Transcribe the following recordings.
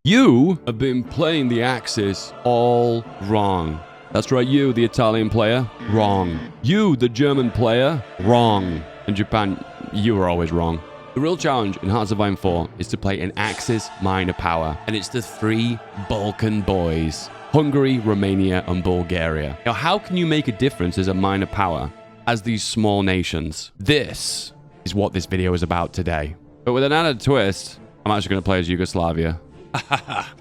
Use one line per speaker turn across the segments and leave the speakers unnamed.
You have been playing the Axis all wrong. That's right, you, the Italian player, wrong. You, the German player, wrong. In Japan, you were always wrong. The real challenge in Hearts of Iron 4 is to play an Axis minor power, and it's the three Balkan boys: Hungary, Romania, and Bulgaria. Now, how can you make a difference as a minor power as these small nations? This is what this video is about today. But with an added twist, I'm actually going to play as Yugoslavia.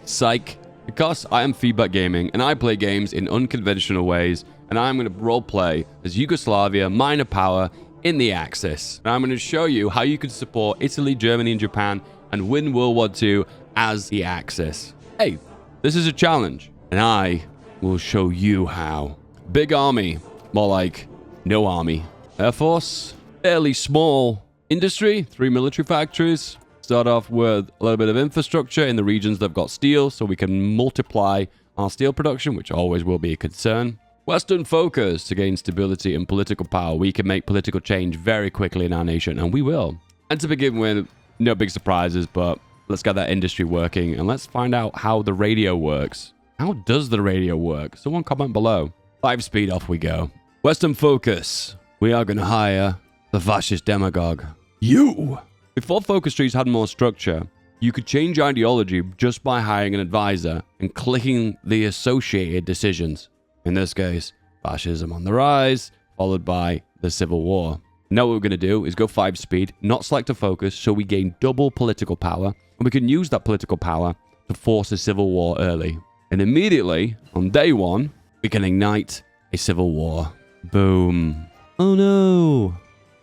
Psych. Because I am FeedBackGaming and I play games in unconventional ways, and I'm going to roleplay as Yugoslavia, minor power in the Axis. And I'm going to show you how you can support Italy, Germany, and Japan and win World War II as the Axis. Hey, this is a challenge, and I will show you how. Big army, more like no army. Air Force, fairly small. Industry, 3 military factories. Start off with a little bit of infrastructure in the regions that have got steel, so we can multiply our steel production, which always will be a concern. Western focus to gain stability and political power. We can make political change very quickly in our nation, and we will. And to begin with, no big surprises, but let's get that industry working, and let's find out how the radio works. How does the radio work? Someone comment below. 5-speed, off we go. Western focus. We are going to hire the fascist demagogue. You! Before focus trees had more structure, you could change ideology just by hiring an advisor and clicking the associated decisions. In this case, fascism on the rise, followed by the Civil War. Now what we're going to do is go 5-speed, not select a focus, so we gain double political power, and we can use that political power to force a civil war early. And immediately, on day 1, we can ignite a civil war. Boom. Oh no!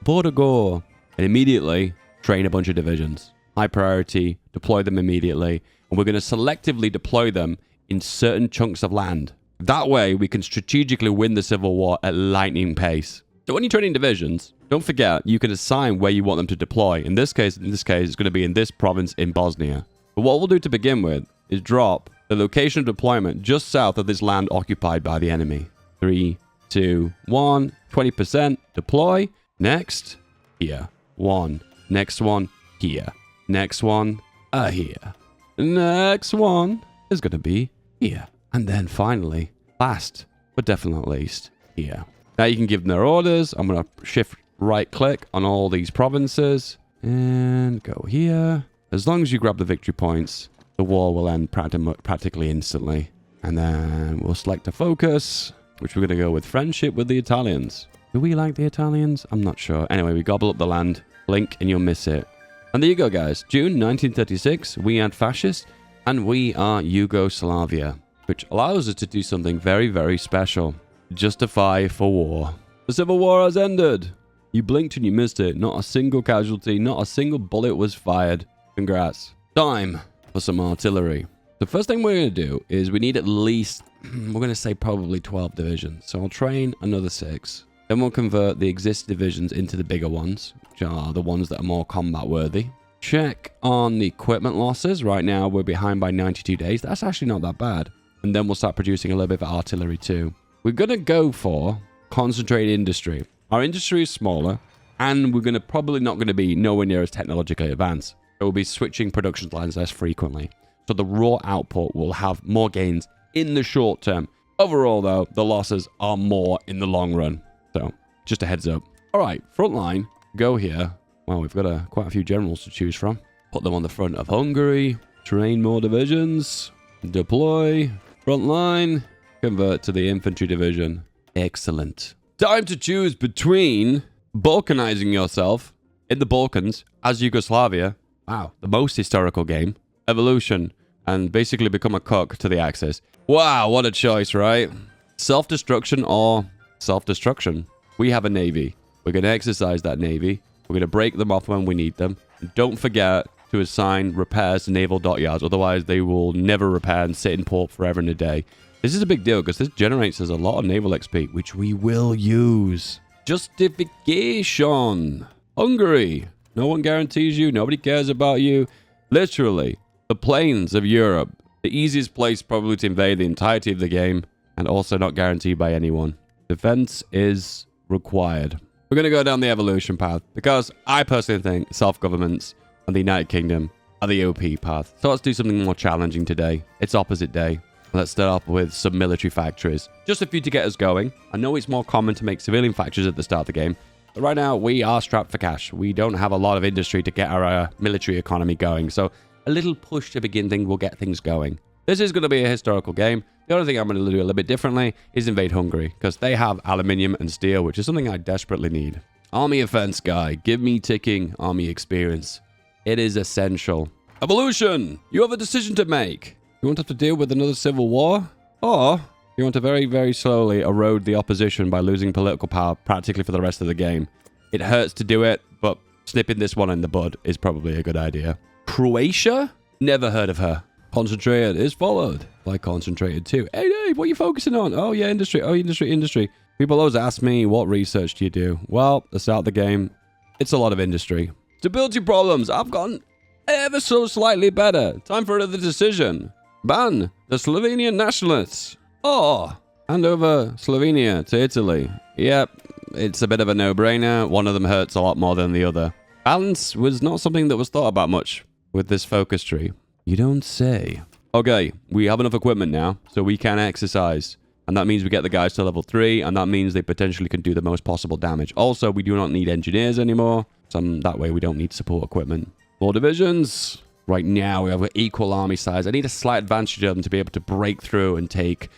Border gore. And immediately train a bunch of divisions. High priority, deploy them immediately, and we're going to selectively deploy them in certain chunks of land. That way, we can strategically win the Civil War at lightning pace. So when you're training divisions, don't forget, you can assign where you want them to deploy. In this case, it's going to be in this province in Bosnia. But what we'll do to begin with is drop the location of deployment just south of this land occupied by the enemy. 3, 2, 1, 20%, deploy. Next, here. 1. Next one, here. Next one, here. Next one is going to be here. And then finally, last, but definitely not least, here. Now you can give them their orders. I'm going to shift right click on all these provinces and go here. As long as you grab the victory points, the war will end practically instantly. And then we'll select a focus, which we're going to go with friendship with the Italians. Do we like the Italians? I'm not sure. Anyway, we gobble up the land. Blink and you'll miss it. And there you go, guys. June 1936, we had fascists, and we are Yugoslavia, which allows us to do something very, very special. Justify for war. The Civil War has ended. You blinked and you missed it. Not a single casualty, not a single bullet was fired. Congrats. Time for some artillery. The first thing we're going to do is we need at least, we're going to say probably 12 divisions. So I'll train another 6. Then we'll convert the existing divisions into the bigger ones, which are the ones that are more combat worthy. Check on the equipment losses. Right now, we're behind by 92 days. That's actually not that bad. And then we'll start producing a little bit of artillery too. We're going to go for concentrated industry. Our industry is smaller, and we're probably not going to be nowhere near as technologically advanced. So we'll be switching production lines less frequently. So the raw output will have more gains in the short term. Overall, though, the losses are more in the long run. So, just a heads up. All right, front line, go here. Well, we've got quite a few generals to choose from. Put them on the front of Hungary. Train more divisions. Deploy. Front line. Convert to the infantry division. Excellent. Time to choose between Balkanizing yourself in the Balkans as Yugoslavia. Wow, the most historical game. Evolution. And basically become a cook to the Axis. Wow, what a choice, right? Self-destruction or self-destruction. We have a navy. We're going to exercise that navy. We're going to break them off when we need them. And don't forget to assign repairs to naval dockyards. Otherwise, they will never repair and sit in port forever and a day. This is a big deal because this generates us a lot of naval XP, which we will use. Justification. Hungary. No one guarantees you. Nobody cares about you. Literally, the plains of Europe. The easiest place probably to invade the entirety of the game. And also not guaranteed by anyone. Defense is required. We're going to go down the evolution path because I personally think self-governments and the United Kingdom are the OP path. So let's do something more challenging today. It's opposite day. Let's start off with some military factories. Just a few to get us going. I know it's more common to make civilian factories at the start of the game, but right now we are strapped for cash. We don't have a lot of industry to get our military economy going. So a little push to begin things will get things going. This is going to be a historical game. The only thing I'm going to do a little bit differently is invade Hungary, because they have aluminium and steel, which is something I desperately need. Army offense guy, give me ticking army experience. It is essential. Evolution! You have a decision to make. You want to have to deal with another civil war? Or you want to very, very slowly erode the opposition by losing political power practically for the rest of the game. It hurts to do it, but snipping this one in the bud is probably a good idea. Croatia? Never heard of her. Concentrated is followed by concentrated too. Hey, Dave, what are you focusing on? Oh, yeah, industry. Oh, industry. People always ask me, what research do you do? Well, at the start of the game, it's a lot of industry. Stability problems. I've gotten ever so slightly better. Time for another decision. Ban the Slovenian nationalists. Oh, hand over Slovenia to Italy. Yep, it's a bit of a no-brainer. One of them hurts a lot more than the other. Balance was not something that was thought about much with this focus tree. You don't say. Okay, we have enough equipment now, so we can exercise. And that means we get the guys to level 3, and that means they potentially can do the most possible damage. Also, we do not need engineers anymore. So that way we don't need support equipment. 4 divisions. Right now, we have an equal army size. I need a slight advantage of them to be able to break through and take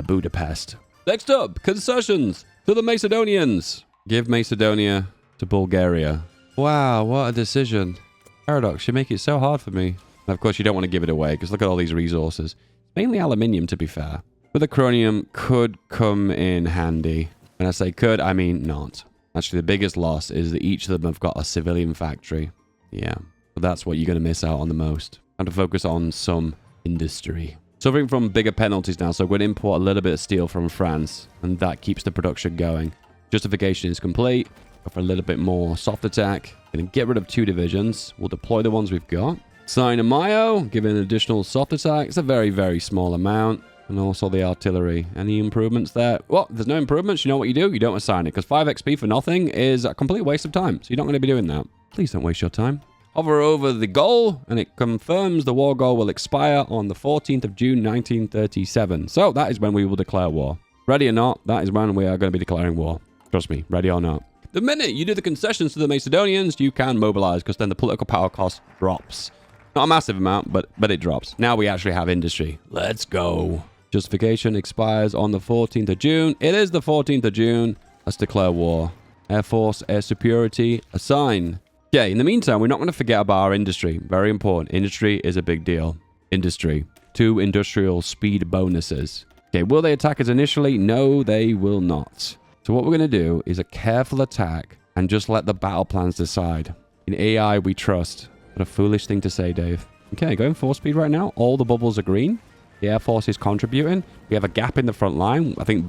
Budapest. Next up, concessions to the Macedonians. Give Macedonia to Bulgaria. Wow, what a decision. Paradox, you make it so hard for me. And of course, you don't want to give it away, because look at all these resources. Mainly aluminium, to be fair. But the chromium could come in handy. When I say could, I mean not. Actually, the biggest loss is that each of them have got a civilian factory. Yeah, but that's what you're going to miss out on the most. Have to focus on some industry. Suffering from bigger penalties now, so we're going to import a little bit of steel from France, and that keeps the production going. Justification is complete. Go for a little bit more soft attack. Going to get rid of 2 divisions. We'll deploy the ones we've got. Sign a Mayo, give an additional soft attack. It's a very, very small amount. And also the artillery. Any improvements there? Well, if there's no improvements, you know what you do? You don't assign it, because 5 XP for nothing is a complete waste of time. So you're not going to be doing that. Please don't waste your time. Hover over the goal, and it confirms the war goal will expire on the 14th of June, 1937. So that is when we will declare war. Ready or not, that is when we are going to be declaring war. Trust me, ready or not. The minute you do the concessions to the Macedonians, you can mobilize, because then the political power cost drops. Not a massive amount, but it drops. Now we actually have industry. Let's go. Justification expires on the 14th of June. It is the 14th of June. Let's declare war. Air Force, Air Superiority, assign. Okay, in the meantime, we're not going to forget about our industry. Very important. Industry is a big deal. Industry. 2 industrial speed bonuses. Okay, will they attack us initially? No, they will not. So what we're going to do is a careful attack and just let the battle plans decide. In AI, we trust. What a foolish thing to say, Dave. Okay, going 4 speed right now. All the bubbles are green. The Air Force is contributing. We have a gap in the front line. I think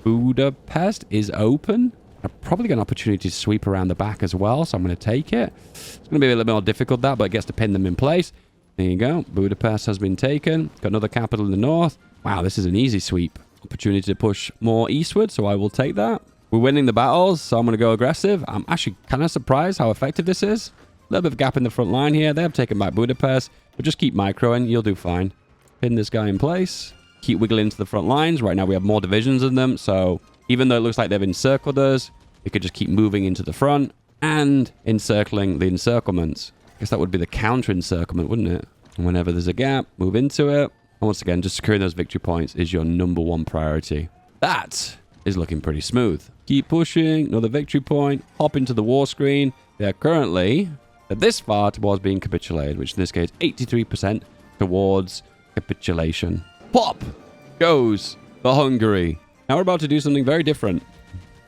Budapest is open. I've probably got an opportunity to sweep around the back as well, so I'm going to take it. It's going to be a little bit more difficult, that, but it gets to pin them in place. There you go. Budapest has been taken. Got another capital in the north. Wow, this is an easy sweep. Opportunity to push more eastward, so I will take that. We're winning the battles, so I'm going to go aggressive. I'm actually kind of surprised how effective this is. A little bit of gap in the front line here. They have taken back Budapest, but just keep microing. You'll do fine. Pin this guy in place. Keep wiggling into the front lines. Right now we have more divisions in them, so even though it looks like they've encircled us, we could just keep moving into the front and encircling the encirclements. I guess that would be the counter-encirclement, wouldn't it? And whenever there's a gap, move into it. And once again, just securing those victory points is your #1 priority. That is looking pretty smooth. Keep pushing. Another victory point. Hop into the war screen. They are currently this far towards being capitulated, which in this case, 83% towards capitulation. Pop goes for Hungary. Now we're about to do something very different.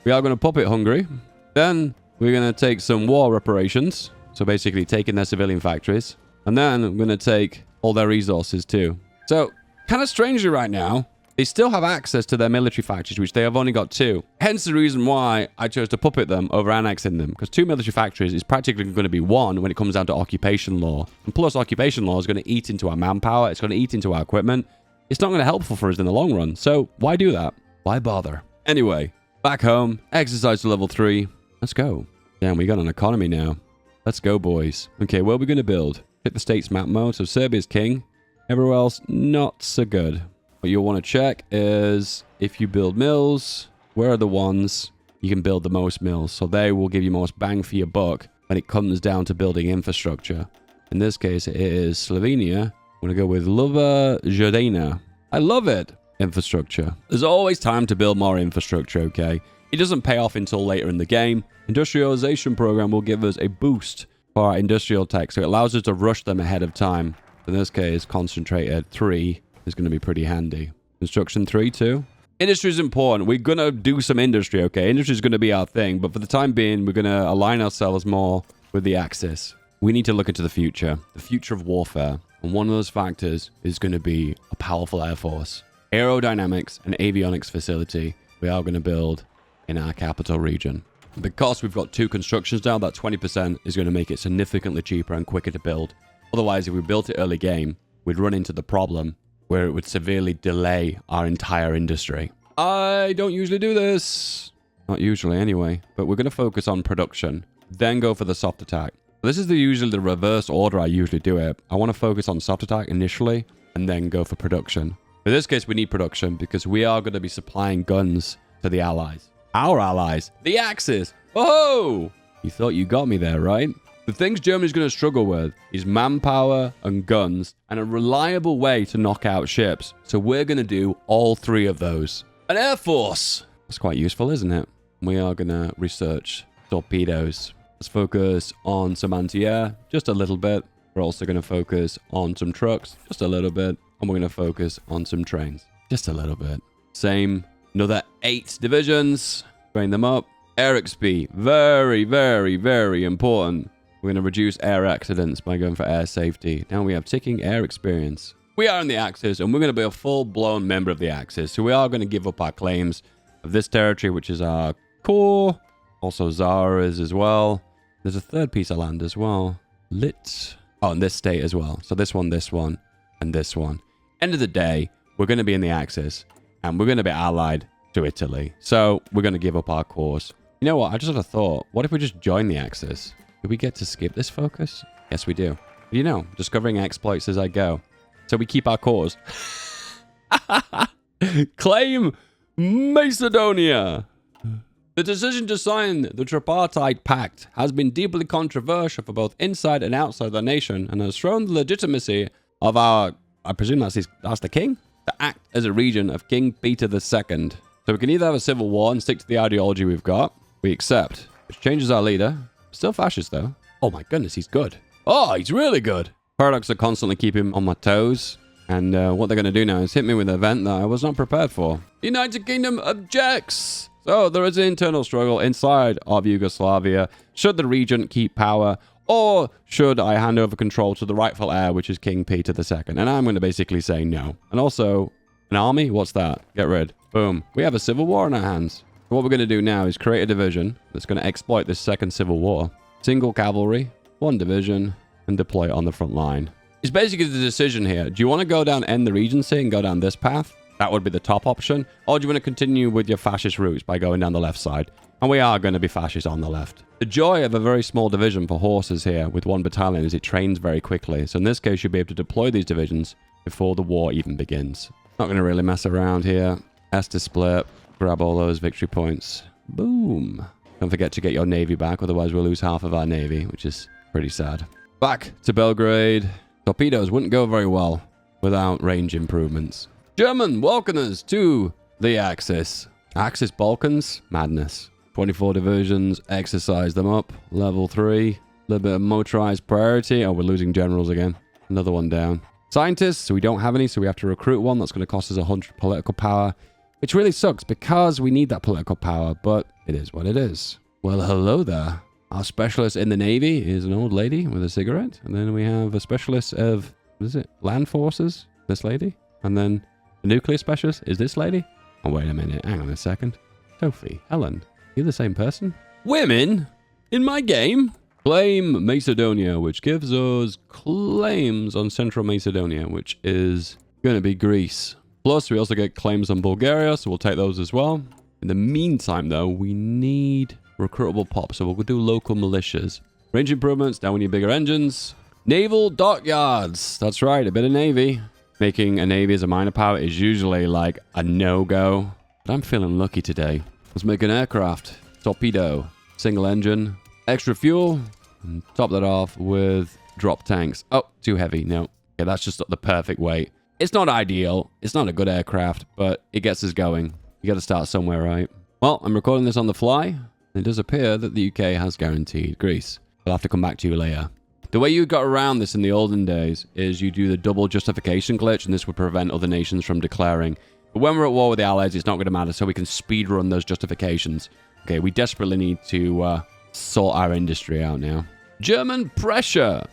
We are going to puppet Hungary. Then we're going to take some war reparations. So basically taking their civilian factories. And then we're going to take all their resources too. So kind of strangely right now, they still have access to their military factories, which they have only got 2. Hence the reason why I chose to puppet them over annexing them. Because 2 military factories is practically going to be 1 when it comes down to occupation law. And plus occupation law is going to eat into our manpower. It's going to eat into our equipment. It's not going to be helpful for us in the long run. So why do that? Why bother? Anyway, back home, exercise to level 3. Let's go. Damn, we got an economy now. Let's go, boys. Okay, where are we going to build? Pick the states map mode. So Serbia's king. Everywhere else, not so good. What you'll want to check is if you build mills, where are the ones you can build the most mills? So they will give you most bang for your buck when it comes down to building infrastructure. In this case, it is Slovenia. I'm going to go with Lova Jadina. I love it. Infrastructure. There's always time to build more infrastructure, okay? It doesn't pay off until later in the game. Industrialization program will give us a boost for our industrial tech, so it allows us to rush them ahead of time. In this case, concentrated 3 is going to be pretty handy. Construction 3 too. Industry is important. We're going to do some industry, okay? Industry is going to be our thing, but for the time being, we're going to align ourselves more with the Axis. We need to look into the future of warfare. And one of those factors is going to be a powerful air force. Aerodynamics and avionics facility we are going to build in our capital region. Because we've got 2 constructions now, that 20% is going to make it significantly cheaper and quicker to build. Otherwise, if we built it early game, we'd run into the problem where it would severely delay our entire industry. I don't usually do this. Not usually anyway, but we're going to focus on production, then go for the soft attack. This is usually the reverse order I usually do it. I want to focus on soft attack initially and then go for production. In this case, we need production because we are going to be supplying guns to the allies. Our allies, the Axis. Oh, you thought you got me there, right? The things Germany's going to struggle with is manpower and guns and a reliable way to knock out ships. So we're going to do all 3 of those. An air force. That's quite useful, isn't it? We are going to research torpedoes. Let's focus on some anti-air, just a little bit. We're also going to focus on some trucks, just a little bit. And we're going to focus on some trains, just a little bit. Same, another 8 divisions. Train them up. Air XP, very, very, very important. We're going to reduce air accidents by going for air safety. Now we have ticking air experience. We are in the Axis, and we're going to be a full-blown member of the Axis. So we are going to give up our claims of this territory, which is our core. Also Zara is as well. There's a 3rd piece of land as well. Oh, and this state as well. So this one, and this one. End of the day, we're going to be in the Axis, and we're going to be allied to Italy. So we're going to give up our cores. You know what? I just had a thought. What if we just join the Axis? Do we get to skip this focus? Yes, we do. You know, discovering exploits as I go. So we keep our cores. Claim Macedonia. The decision to sign the Tripartite Pact has been deeply controversial for both inside and outside the nation and has shown the legitimacy of our, I presume that's the king, to act as a region of King Peter II. So we can either have a civil war and stick to the ideology we've got, we accept, which changes our leader. Still fascist, though. Oh my goodness, he's good. Oh, he's really good. Paradox are constantly keeping on my toes. And what they're going to do now is hit me with an event that I was not prepared for. The United Kingdom objects. So there is an internal struggle inside of Yugoslavia. Should the regent keep power? Or should I hand over control to the rightful heir, which is King Peter II? And I'm going to basically say no. And also, an army? What's that? Get rid. Boom. We have a civil war on our hands. What we're going to do now is create a division that's going to exploit this second civil war. Single cavalry, 1 division, and deploy it on the front line. It's basically the decision here. Do you want to go down end the Regency and go down this path? That would be the top option. Or do you want to continue with your fascist routes by going down the left side? And we are going to be fascist on the left. The joy of a very small division for horses here with 1 battalion is it trains very quickly. So in this case, you'll be able to deploy these divisions before the war even begins. Not going to really mess around here. S to split. Grab all those victory points. Boom. Don't forget to get your navy back, otherwise we'll lose half of our navy, which is pretty sad. Back to Belgrade. Torpedoes wouldn't go very well without range improvements. German welcomers to the Axis. Axis Balkans? Madness. 24 divisions, exercise them up. Level 3. A little bit of motorized priority. Oh, we're losing generals again. Another one down. Scientists, so we don't have any, so we have to recruit one. That's going to cost us 100 political power. Which really sucks because we need that political power, but it is what it is. Well, hello there. Our specialist in the Navy is an old lady with a cigarette. And then we have a specialist of, what is it, land forces, this lady. And then the nuclear specialist is this lady. Oh, wait a minute. Hang on a second. Sophie, Helen, you're the same person? Women in my game? Claim Macedonia, which gives us claims on Central Macedonia, which is going to be Greece. Plus, we also get claims on Bulgaria, so we'll take those as well. In the meantime, though, we need recruitable pop, so we'll do local militias. Range improvements, now we need bigger engines. Naval dockyards. That's right, a bit of navy. Making a navy as a minor power is usually like a no-go. But I'm feeling lucky today. Let's make an aircraft. Torpedo. Single engine. Extra fuel. And top that off with drop tanks. Oh, too heavy. No. Okay, that's just the perfect weight. It's not ideal. It's not a good aircraft, but it gets us going. You got to start somewhere, right? Well, I'm recording this on the fly. It does appear that the UK has guaranteed Greece. I'll have to come back to you later. The way you got around this in the olden days is you do the double justification glitch, and this would prevent other nations from declaring. But when we're at war with the Allies, it's not going to matter, so we can speed run those justifications. Okay, we desperately need to sort our industry out now. German pressure.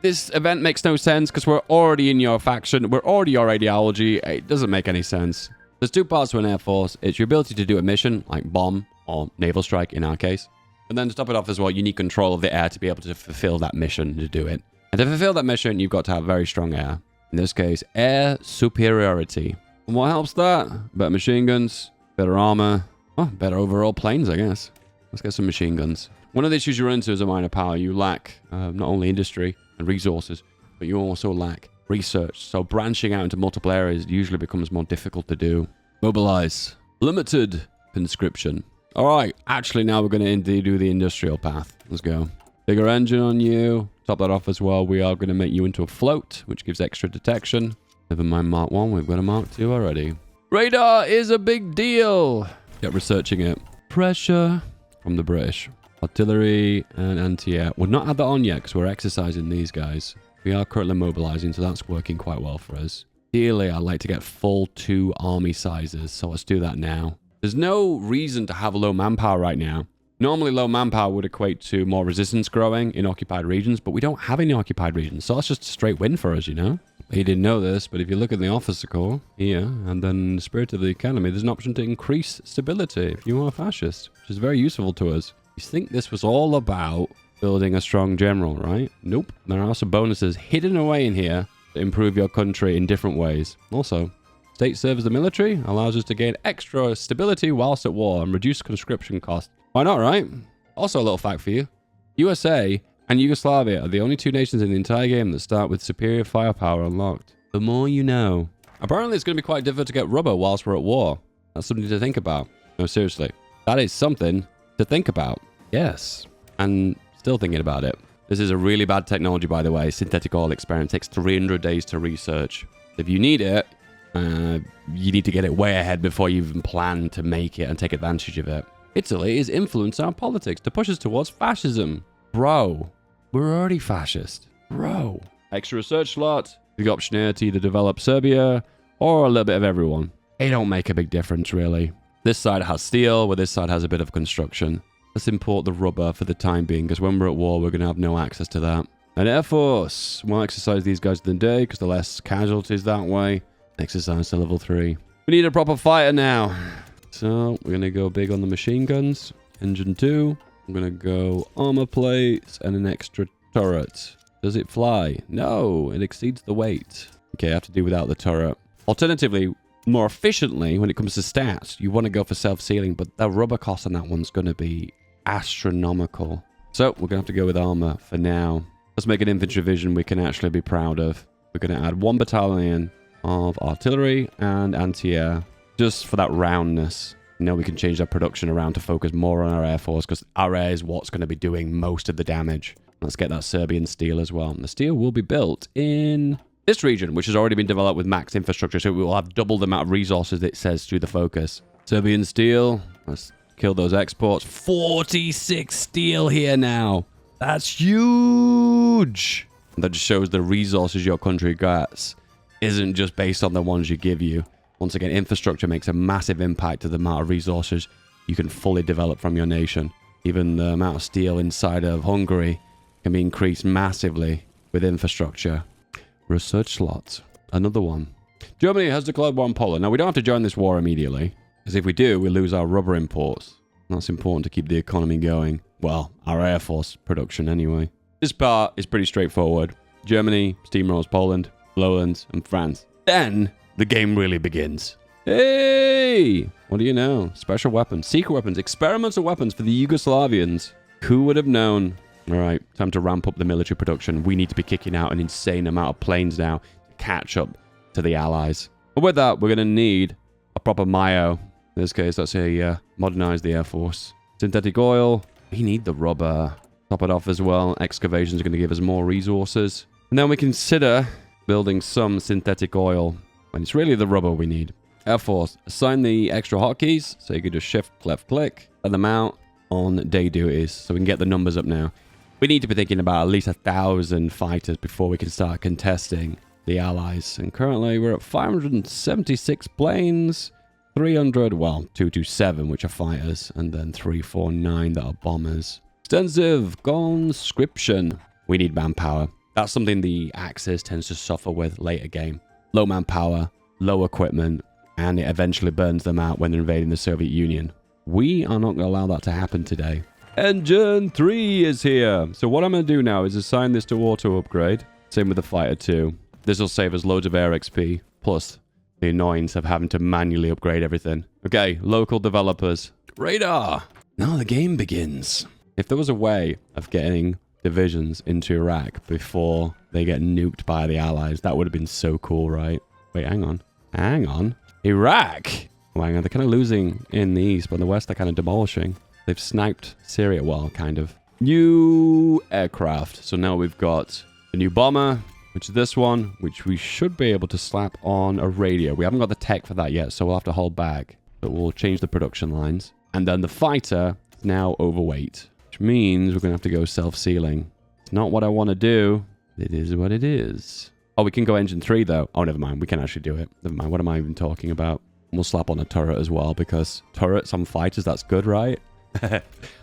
This event makes no sense because we're already in your faction. We're already your ideology. It doesn't make any sense. There's two parts to an air force. It's your ability to do a mission, like bomb or naval strike in our case. And then to top it off as well, you need control of the air to be able to fulfill that mission, to do it. And to fulfill that mission, you've got to have very strong air. In this case, air superiority. And what helps that? Better machine guns, better armor, better overall planes, I guess. Let's get some machine guns. One of the issues you run into as a minor power, you lack not only industry and resources, but you also lack research. So branching out into multiple areas usually becomes more difficult to do. Mobilize. Limited conscription. All right, actually now we're going to do the industrial path. Let's go. Bigger engine on you. Top that off as well. We are going to make you into a float, which gives extra detection. Never mind Mark 1, we've got a Mark 2 already. Radar is a big deal. Get researching it. Pressure from the British. Artillery and anti-air. We've not had that on yet because we're exercising these guys. We are currently mobilizing, so that's working quite well for us. Ideally, I'd like to get full 2 army sizes, so let's do that now. There's no reason to have low manpower right now. Normally, low manpower would equate to more resistance growing in occupied regions, but we don't have any occupied regions, so that's just a straight win for us, you know? You didn't know this, but if you look at the officer corps here, and then the spirit of the academy, there's an option to increase stability if you are a fascist, which is very useful to us. You think this was all about building a strong general, right? Nope. There are some bonuses hidden away in here to improve your country in different ways. Also, state serves the military, allows us to gain extra stability whilst at war and reduce conscription costs. Why not, right? Also a little fact for you. USA and Yugoslavia are the only 2 nations in the entire game that start with superior firepower unlocked. The more you know. Apparently it's going to be quite difficult to get rubber whilst we're at war. That's something to think about. No, seriously. That is something to think about. Yes. And still thinking about it. This is a really bad technology, by the way. Synthetic oil experiment takes 300 days to research. If you need it, you need to get it way ahead before you even plan to make it and take advantage of it. Italy is influencing our politics to push us towards fascism. Bro, we're already fascist. Bro. Extra research slot. The option here to either develop Serbia or a little bit of everyone. It don't make a big difference, really. This side has steel, where this side has a bit of construction. Let's import the rubber for the time being, because when we're at war, we're going to have no access to that. An Air Force. We'll exercise these guys in the day, because the less casualties that way. Exercise to level 3. We need a proper fighter now. So, we're going to go big on the machine guns. Engine 2. I'm going to go armor plates and an extra turret. Does it fly? No, it exceeds the weight. Okay, I have to do without the turret. Alternatively, more efficiently, when it comes to stats, you want to go for self-sealing, but the rubber cost on that one's going to be astronomical. So, we're going to have to go with armor for now. Let's make an infantry division we can actually be proud of. We're going to add 1 battalion of artillery and anti-air, just for that roundness. You know, we can change our production around to focus more on our air force, because our air is what's going to be doing most of the damage. Let's get that Serbian steel as well. And the steel will be built in this region, which has already been developed with max infrastructure, so we will have double the amount of resources that it says through the focus. Serbian steel. Let's kill those exports. 46 steel here now. That's huge. That just shows the resources your country gets isn't just based on the ones you give you. Once again, infrastructure makes a massive impact to the amount of resources you can fully develop from your nation. Even the amount of steel inside of Hungary can be increased massively with infrastructure. Research slots. Another one. Germany has declared war on Poland. Now, we don't have to join this war immediately, because if we do, we lose our rubber imports. That's important to keep the economy going. Well, our Air Force production anyway. This part is pretty straightforward. Germany steamrolls Poland, Lowlands, and France. Then the game really begins. Hey! What do you know? Special weapons, secret weapons, experimental weapons for the Yugoslavians. Who would have known? All right, time to ramp up the military production. We need to be kicking out an insane amount of planes now to catch up to the Allies. But with that, we're going to need a proper Mayo. In this case, let's say modernize the Air Force. Synthetic oil. We need the rubber. Top it off as well. Excavation is going to give us more resources. And then we consider building some synthetic oil when it's really the rubber we need. Air Force, assign the extra hotkeys. So you can just shift, left click, let them out on day duties. So we can get the numbers up now. We need to be thinking about at least 1,000 fighters before we can start contesting the Allies. And currently we're at 576 planes. 300, well, 227, which are fighters, and then 349 that are bombers. Extensive conscription. We need manpower. That's something the Axis tends to suffer with later game. Low manpower, low equipment, and it eventually burns them out when they're invading the Soviet Union. We are not going to allow that to happen today. Engine 3 is here. So what I'm going to do now is assign this to auto upgrade. Same with the Fighter 2. This will save us loads of air XP, plus the annoyance of having to manually upgrade everything. Okay, local developers. Radar! Now the game begins. If there was a way of getting divisions into Iraq before they get nuked by the Allies, that would have been so cool, right? Wait, hang on. Hang on. Iraq! Oh, hang on, they're kind of losing in the east, but in the west they're kind of demolishing. They've sniped Syria, well, kind of. New aircraft. So now we've got a new bomber, which is this one, which we should be able to slap on a radio. We haven't got the tech for that yet, so we'll have to hold back. But we'll change the production lines. And then the fighter is now overweight, which means we're going to have to go self-sealing. It's not what I want to do. It is what it is. Oh, we can go engine 3, though. Oh, never mind. We can actually do it. Never mind. What am I even talking about? We'll slap on a turret as well, because turrets on fighters, that's good, right?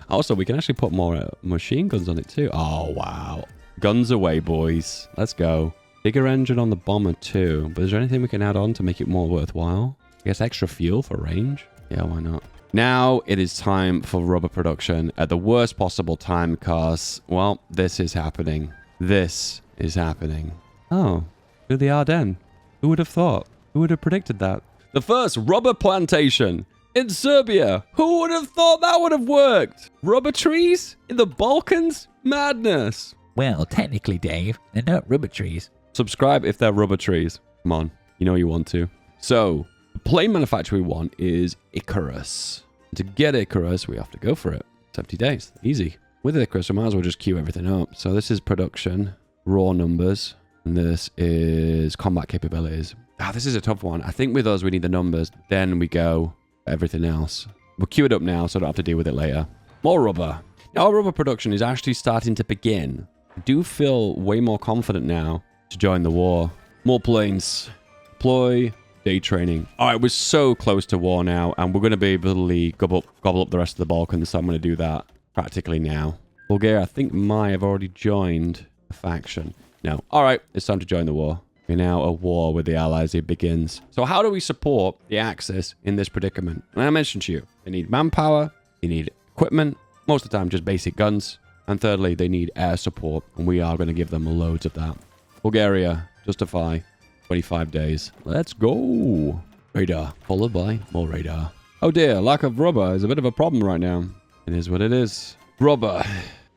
Also, we can actually put more machine guns on it, too. Oh, wow. Guns away, boys. Let's go. Bigger engine on the bomber too. But is there anything we can add on to make it more worthwhile? I guess extra fuel for range? Yeah, why not? Now it is time for rubber production at the worst possible time because, well, this is happening. This is happening. Oh, through the Ardennes. Who would have thought? Who would have predicted that? The first rubber plantation in Serbia. Who would have thought that would have worked? Rubber trees in the Balkans? Madness.
Well, technically, Dave, they're not rubber trees.
Subscribe if they're rubber trees. Come on, you know you want to. So, the plane manufacturer we want is Icarus. To get Icarus, we have to go for it. 70 days, easy. With Icarus, we might as well just queue everything up. So this is production, raw numbers, and this is combat capabilities. This is a tough one. I think with us, we need the numbers, then we go everything else. We'll queue it up now, so I don't have to deal with it later. More rubber. Now, our rubber production is actually starting to begin. I do feel way more confident now to join the war. More planes. Deploy. Day training. All right, we're so close to war now, and we're going to be able to gobble up the rest of the Balkans, so I'm going to do that practically now. Bulgaria, I think, might have already joined a faction. No. All right, it's time to join the war. We're now at war with the Allies. It begins. So how do we support the Axis in this predicament? And I mentioned to you, they need manpower, they need equipment, most of the time just basic guns. And thirdly, they need air support, and we are going to give them loads of that. Bulgaria, justify, 25 days. Let's go. Radar, followed by more radar. Oh dear, lack of rubber is a bit of a problem right now. It is what it is. Rubber.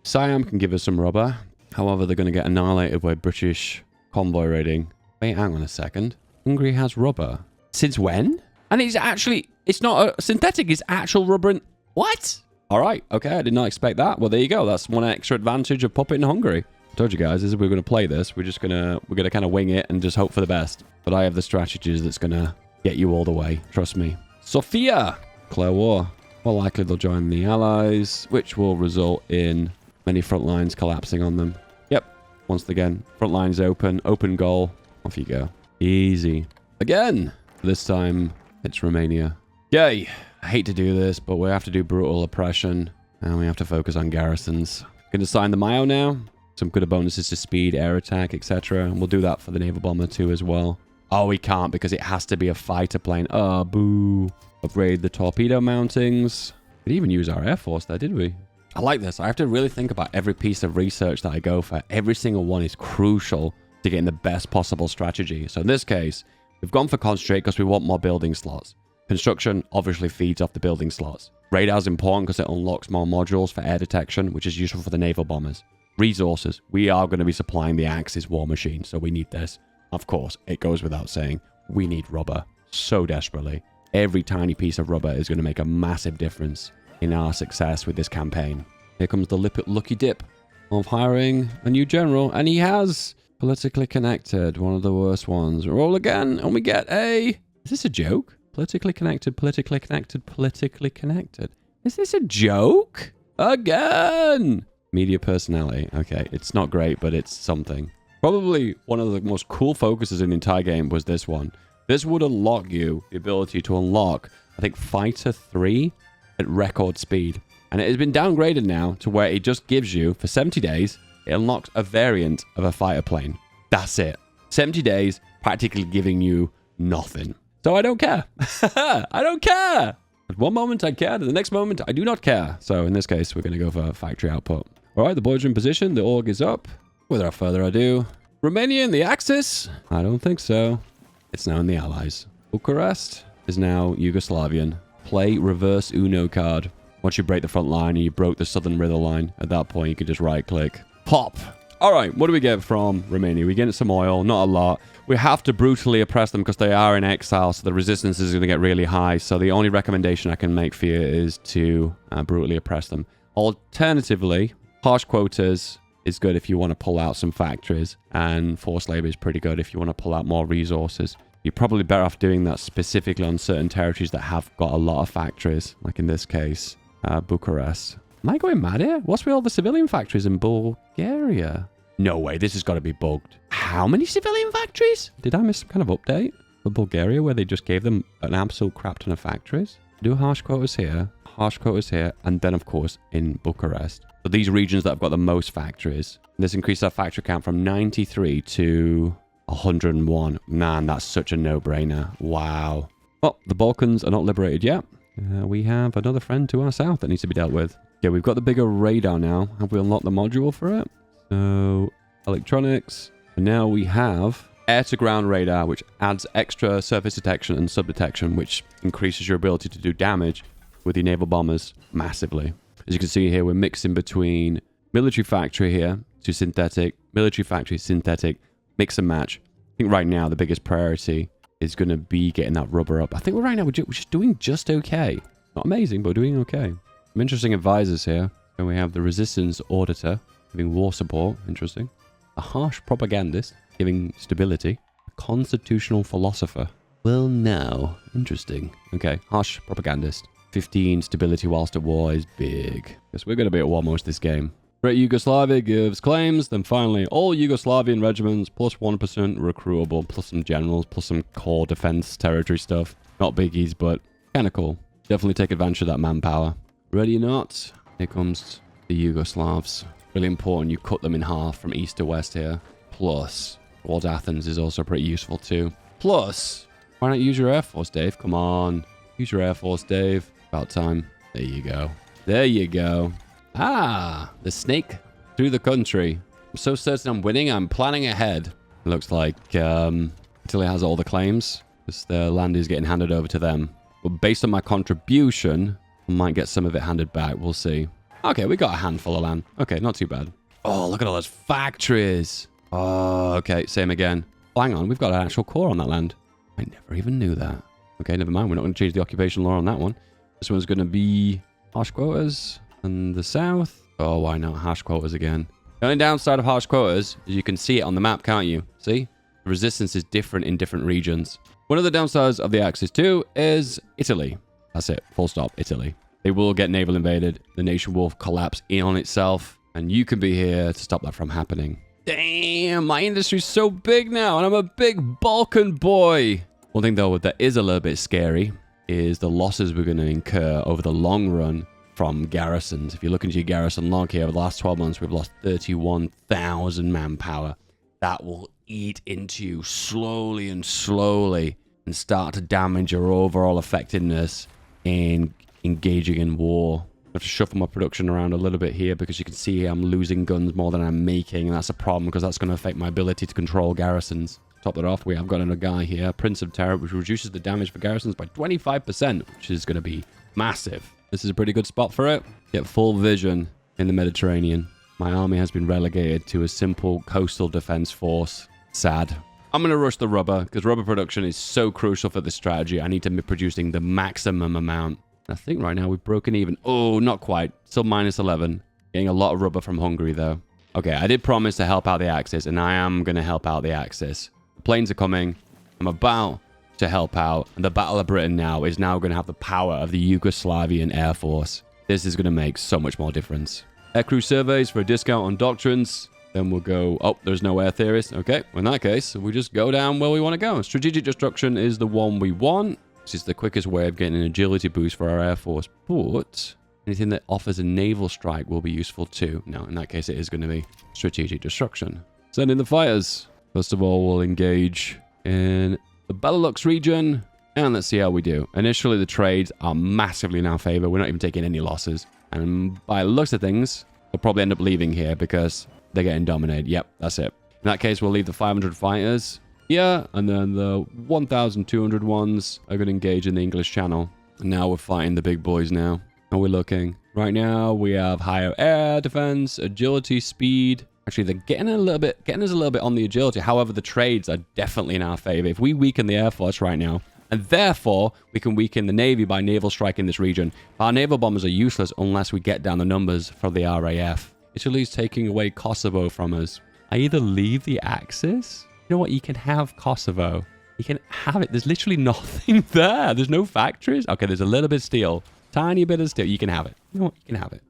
Siam can give us some rubber. However, they're going to get annihilated by British convoy raiding. Wait, hang on a second. Hungary has rubber. Since when? And it's not a synthetic, it's actual rubber in... What? All right, okay, I did not expect that. Well, there you go. That's one extra advantage of puppeting Hungary. I told you guys, we're going to play this. We're going to kind of wing it and just hope for the best. But I have the strategies that's going to get you all the way. Trust me. Sofia! Declare war. More likely they'll join the Allies, which will result in many front lines collapsing on them. Yep. Once again, front lines open. Open goal. Off you go. Easy. Again. This time, it's Romania. Yay. I hate to do this, but we have to do brutal oppression. And we have to focus on garrisons. Going to sign the Mayo now. Some good bonuses to speed, air attack, etc. And we'll do that for the naval bomber too as well. Oh, we can't because it has to be a fighter plane. Oh, boo. Upgrade the torpedo mountings. We didn't even use our air force there, did we? I like this. I have to really think about every piece of research that I go for. Every single one is crucial to getting the best possible strategy. So in this case, we've gone for concentrate because we want more building slots. Construction obviously feeds off the building slots. Radar's important because it unlocks more modules for air detection, which is useful for the naval bombers. Resources. We are going to be supplying the Axis war machine, so we need this. Of course, it goes without saying, we need rubber so desperately. Every tiny piece of rubber is going to make a massive difference in our success with this campaign. Here comes the lucky dip of hiring a new general, and he has politically connected, one of the worst ones. Roll again, and we get a... Is this a joke? Politically connected, politically connected, politically connected. Is this a joke? Again! Media personality. Okay, it's not great, but it's something. Probably one of the most cool focuses in the entire game was this one. This would unlock you the ability to unlock, I think, Fighter 3 at record speed. And it has been downgraded now to where it just gives you, for 70 days, it unlocks a variant of a fighter plane. That's it. 70 days, practically giving you nothing. So I don't care. I don't care. At one moment I cared, and the next moment I do not care. So in this case, we're going to go for factory output. All right, the boys are in position. The org is up. Without further ado, Romania in the Axis? I don't think so. It's now in the Allies. Bucharest is now Yugoslavian. Play reverse Uno card. Once you break the front line and you broke the southern river line, at that point you can just right click. Pop. All right, what do we get from Romania? We get some oil, not a lot. We have to brutally oppress them because they are in exile, so the resistance is going to get really high. So the only recommendation I can make for you is to brutally oppress them. Alternatively, harsh quotas is good if you want to pull out some factories, and forced labor is pretty good if you want to pull out more resources. You're probably better off doing that specifically on certain territories that have got a lot of factories, like in this case, Bucharest. Am I going mad here? What's with all the civilian factories in Bulgaria? No way, this has got to be bugged. How many civilian factories? Did I miss some kind of update for Bulgaria where they just gave them an absolute crap ton of factories? Do harsh quotas here, and then of course in Bucharest. So these regions that have got the most factories. This increased our factory count from 93 to 101. Man, that's such a no-brainer. Wow. Well, the Balkans are not liberated yet. We have another friend to our south that needs to be dealt with. Yeah, we've got the bigger radar now. Have we unlocked the module for it? So, electronics. And now we have air-to-ground radar, which adds extra surface detection and sub-detection, which increases your ability to do damage with your naval bombers massively. As you can see here, we're mixing between military factory here to synthetic, military factory, synthetic, mix and match. I think right now the biggest priority is going to be getting that rubber up. I think we're just doing just okay. Not amazing, but we're doing okay. Some interesting advisors here. And we have the resistance auditor giving war support. Interesting. A harsh propagandist giving stability. A constitutional philosopher. Well, now. Interesting. Okay, harsh propagandist. 15 stability whilst at war is big. Guess we're going to be at war most of this game. Great Yugoslavia gives claims. Then finally, all Yugoslavian regiments plus 1% recruitable, plus some generals, plus some core defense territory stuff. Not biggies, but kind of cool. Definitely take advantage of that manpower. Ready or not? Here comes the Yugoslavs. Really important you cut them in half from east to west here. Plus, towards Athens is also pretty useful too. Plus, why not use your Air Force, Dave? Come on. Use your Air Force, Dave. About time. There you go. There you go. Ah, the snake through the country. I'm so certain I'm winning, I'm planning ahead. It looks like Italy has all the claims, because the land is getting handed over to them. But based on my contribution, I might get some of it handed back. We'll see. Okay, we got a handful of land. Okay, not too bad. Oh, look at all those factories. Oh, okay, same again. Oh, hang on, we've got an actual core on that land. I never even knew that. Okay, never mind. We're not going to change the occupation law on that one. This one's going to be harsh quotas. And the south. Oh, why not harsh quotas again? The only downside of harsh quotas is you can see it on the map, can't you? See? The resistance is different in different regions. One of the downsides of the Axis too is Italy. That's it. Full stop. Italy. They will get naval invaded. The nation will collapse in on itself. And you can be here to stop that from happening. Damn, my industry's so big now. And I'm a big Balkan boy. One thing though that is a little bit scary is the losses we're going to incur over the long run from garrisons. If you look into your garrison log here, over the last 12 months, we've lost 31,000 manpower. That will eat into you slowly and start to damage your overall effectiveness in engaging in war. I have to shuffle my production around a little bit here because you can see I'm losing guns more than I'm making, and that's a problem because that's going to affect my ability to control garrisons. Top that off, we have got another guy here, Prince of Terror, which reduces the damage for garrisons by 25%, which is going to be massive. This is a pretty good spot for it. Get full vision in the Mediterranean. My army has been relegated to a simple coastal defense force. Sad. I'm going to rush the rubber because rubber production is so crucial for this strategy. I need to be producing the maximum amount. I think right now we've broken even. Oh, not quite. Still minus 11. Getting a lot of rubber from Hungary, though. Okay, I did promise to help out the Axis, and I am going to help out the Axis. The planes are coming. I'm about to help out. And the Battle of Britain now is now going to have the power of the Yugoslavian Air Force. This is going to make so much more difference. Aircrew surveys for a discount on doctrines. Then we'll go, oh, there's no air theorists. Okay, well, in that case, we just go down where we want to go. Strategic destruction is the one we want. This is the quickest way of getting an agility boost for our Air Force. But anything that offers a naval strike will be useful too. No, in that case, it is going to be strategic destruction. Send in the fighters. First of all, we'll engage in the Benelux region. And let's see how we do. Initially, the trades are massively in our favor. We're not even taking any losses. And by the looks of things, we'll probably end up leaving here because they're getting dominated. Yep, that's it. In that case, we'll leave the 500 fighters here. And then the 1,200 ones are going to engage in the English Channel. And now we're fighting the big boys now. How are we looking? Right now, we have higher air defense, agility, speed. Actually, they're getting us a little bit on the agility. However, the trades are definitely in our favor. If we weaken the Air Force right now, and therefore, we can weaken the Navy by naval strike in this region. Our naval bombers are useless unless we get down the numbers for the RAF. Italy's taking away Kosovo from us. I either leave the Axis. You know what? You can have Kosovo. You can have it. There's literally nothing there. There's no factories. Okay, there's a little bit of steel. Tiny bit of steel. You can have it. You know what? You can have it.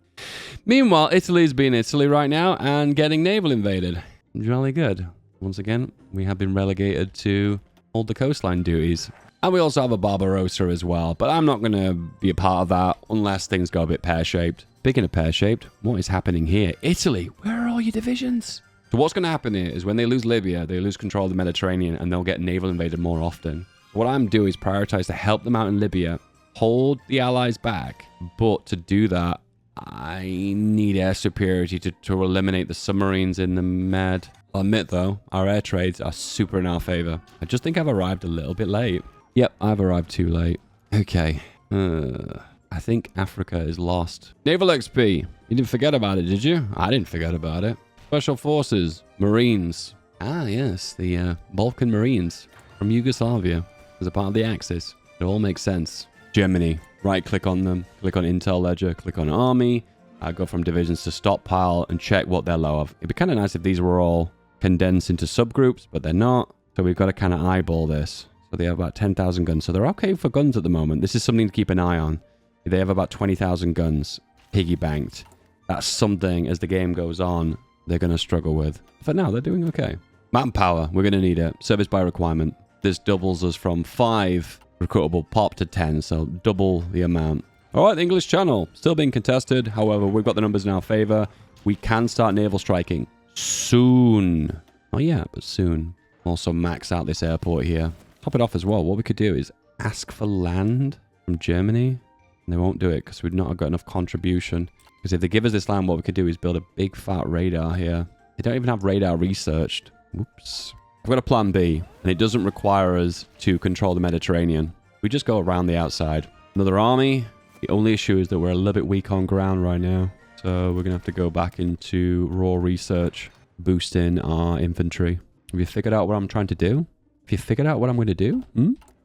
Meanwhile, Italy's being Italy right now and getting naval invaded. Jolly good. Once again, we have been relegated to hold the coastline duties. And we also have a Barbarossa as well. But I'm not going to be a part of that unless things go a bit pear-shaped. Speaking of pear-shaped, what is happening here? Italy, where are all your divisions? So what's going to happen here is when they lose Libya, they lose control of the Mediterranean and they'll get naval invaded more often. What I'm doing is prioritize to help them out in Libya, hold the Allies back. But to do that, I need air superiority to eliminate the submarines in the Med. I'll admit, though, our air trades are super in our favor. I just think I've arrived a little bit late. Yep, I've arrived too late. Okay. I think Africa is lost. Naval XP. You didn't forget about it, did you? I didn't forget about it. Special Forces. Marines. Ah, yes. The Balkan Marines from Yugoslavia as a part of the Axis. It all makes sense. Germany. Right-click on them. Click on Intel Ledger. Click on Army. Go from divisions to stockpile and check what they're low of. It'd be kind of nice if these were all condensed into subgroups, but they're not. So we've got to kind of eyeball this. So they have about 10,000 guns. So they're okay for guns at the moment. This is something to keep an eye on. They have about 20,000 guns piggy banked. That's something, as the game goes on, they're going to struggle with. For now, they're doing okay. Manpower, we're going to need it. Service by requirement. This doubles us from 5 recruitable pop to 10, so double the amount. All right, the English Channel, still being contested. However, we've got the numbers in our favor. We can start naval striking soon. Not yet, but soon. Also max out this airport here. Top it off as well. What we could do is ask for land from Germany. And they won't do it because we've not got enough contribution. Because if they give us this land, what we could do is build a big fat radar here. They don't even have radar researched. Whoops. I've got a plan B, and it doesn't require us to control the Mediterranean. We just go around the outside. Another army. The only issue is that we're a little bit weak on ground right now. So we're going to have to go back into raw research, boosting our infantry. Have you figured out what I'm trying to do? Have you figured out what I'm going to do?